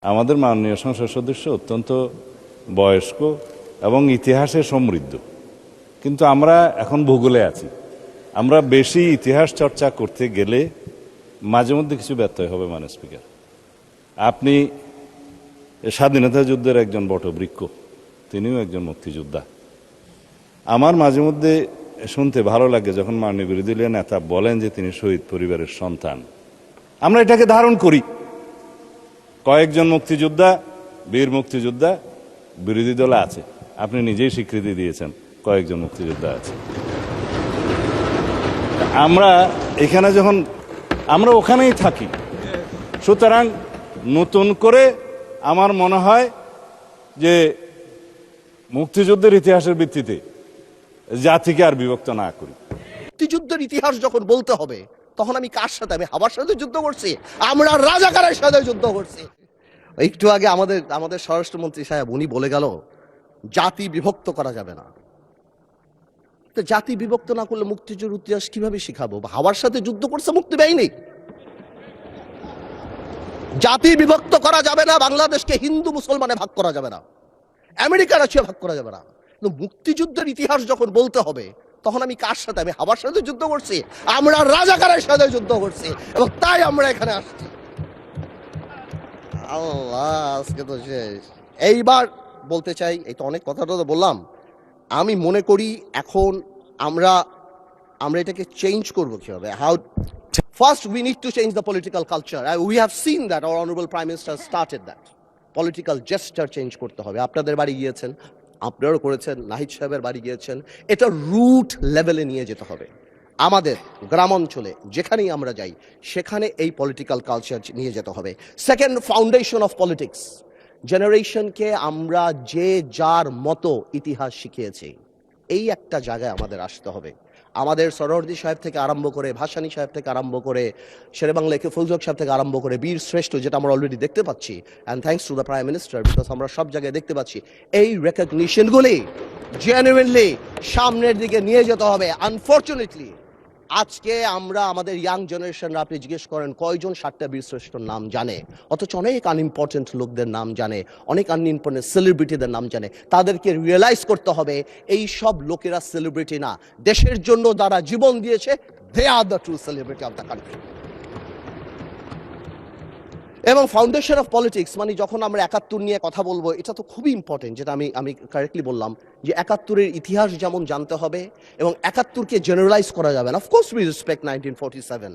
আমাদের মাননীয় সংসদ সদস্য অত্যন্ত বয়স্ক এবং ইতিহাসে সমৃদ্ধ, কিন্তু আমরা এখন ভূগোলে আছি। আমরা বেশি ইতিহাস চর্চা করতে গেলে মাঝে মধ্যে কিছু ব্যত্যয় হবে। মাননীয় স্পিকার, আপনি স্বাধীনতা যুদ্ধের একজন বটবৃক্ষ, তিনিও একজন মুক্তিযোদ্ধা। আমার মাঝে মধ্যে শুনতে ভালো লাগে যখন মাননীয় বিরোধী দলীয় নেতা বলেন যে তিনি শহীদ পরিবারের সন্তান। আমরা এটাকে ধারণ করি। কয়েকজন মুক্তিযোদ্ধা, বীর মুক্তিযোদ্ধা বিরোধী দলে আছে। আপনি নিজেই স্বীকৃতি দিয়েছেন কয়েকজন মুক্তিযোদ্ধা আছে। আমরা এখানে যখন আমরা ওখানেই থাকি, সুতরাং নতুন করে আমার মনে হয় যে মুক্তিযুদ্ধের ইতিহাসের ভিত্তিতে জাতিকে আর বিভক্ত না করি। মুক্তিযুদ্ধের ইতিহাস যখন বলতে হবে তখন আমি কার সাথে? আমি হাবার সাথে যুদ্ধ করছি, আমরা রাজাকারের সাথে যুদ্ধ করছি। একটু আগে আমাদের স্বরাষ্ট্রমন্ত্রী সাহেব উনি বলে গেল জাতি বিভক্ত করা যাবে না। তো জাতি বিভক্ত না করলে মুক্তিযুদ্ধের ইতিহাস কিভাবে শিখাবো? হাবার সাথে যুদ্ধ করছে মুক্তি বাহিনী। জাতি বিভক্ত করা যাবে না, বাংলাদেশকে হিন্দু মুসলমানে ভাগ করা যাবে না, আমেরিকা রাশিয়া ভাগ করা যাবে না। কিন্তু মুক্তিযুদ্ধের ইতিহাস যখন বলতে হবে তখন আমি কার সাথে? আমি হাবার সাথে যুদ্ধ করছি, আমরা রাজাকারের সাথে যুদ্ধ করছি, এবং তাই আমরা এখানে আসছি। আল্লাহ, আজকে তো শেষ। এইবার বলতে চাই, এই তো অনেক কথাটা তো বললাম। আমি মনে করি এখন আমরা এটাকে চেঞ্জ করবো কিভাবে? How First, we need to change the political culture. We have seen that our honorable Prime Minister started that. Political gesture change করতে হবে। আপনাদের বাড়ি গিয়েছেন, আপনারাও করেছেন, নাহিদ সাহেবের বাড়ি গিয়েছেন। এটা রুট লেভেলে নিয়ে যেতে হবে। আমাদের গ্রামাঞ্চলে যেখানেই আমরা যাই সেখানে এই পলিটিক্যাল কালচার নিয়ে যেতে হবে। Second, foundation of politics. জেনারেশনকে আমরা যে যার মতো ইতিহাস শিখিয়েছি, এই একটা জায়গায় আমাদের আসতে হবে। আমাদের সরোয়ার্দী সাহেব থেকে আরম্ভ করে, ভাসানী সাহেব থেকে আরম্ভ করে, শেরেবাংলা একে ফুলজক সাহেব থেকে আরম্ভ করে বীর শ্রেষ্ঠ, যেটা আমরা অলরেডি দেখতে পাচ্ছি, and thanks to the prime minister, because আমরা সব জায়গায় দেখতে পাচ্ছি এই রেকগনিশনগুলি জেনুইনলি সামনের দিকে নিয়ে যেতে হবে। আনফর্চুনেটলি আজকে আমরা আমাদের ইয়াং জেনারেশনরা, আপনি জিজ্ঞেস করেন কয়জন 7টা বীরশ্রেষ্ঠর নাম জানে, অথচ অনেক আনইম্পর্টেন্ট লোকদের নাম জানে, অনেক আনইম্পর্টেন্ট সেলিব্রিটিদের নাম জানে। তাদেরকে রিয়েলাইজ করতে হবে এই সব লোকেরা সেলিব্রিটি না, দেশের জন্য যারা জীবন দিয়েছে, they are the true celebrity of the country. এবং ফাউন্ডেশন অফ পলিটিক্স মানে যখন আমরা 71 নিয়ে কথা বলবো, এটা তো খুবই ইম্পর্টেন্ট, যেটা আমি কারেক্টলি বললাম যে 71-এর ইতিহাস যেমন জানতে হবে এবং 71-কে জেনারেলাইজ করা যাবে না। Of course we respect 1947,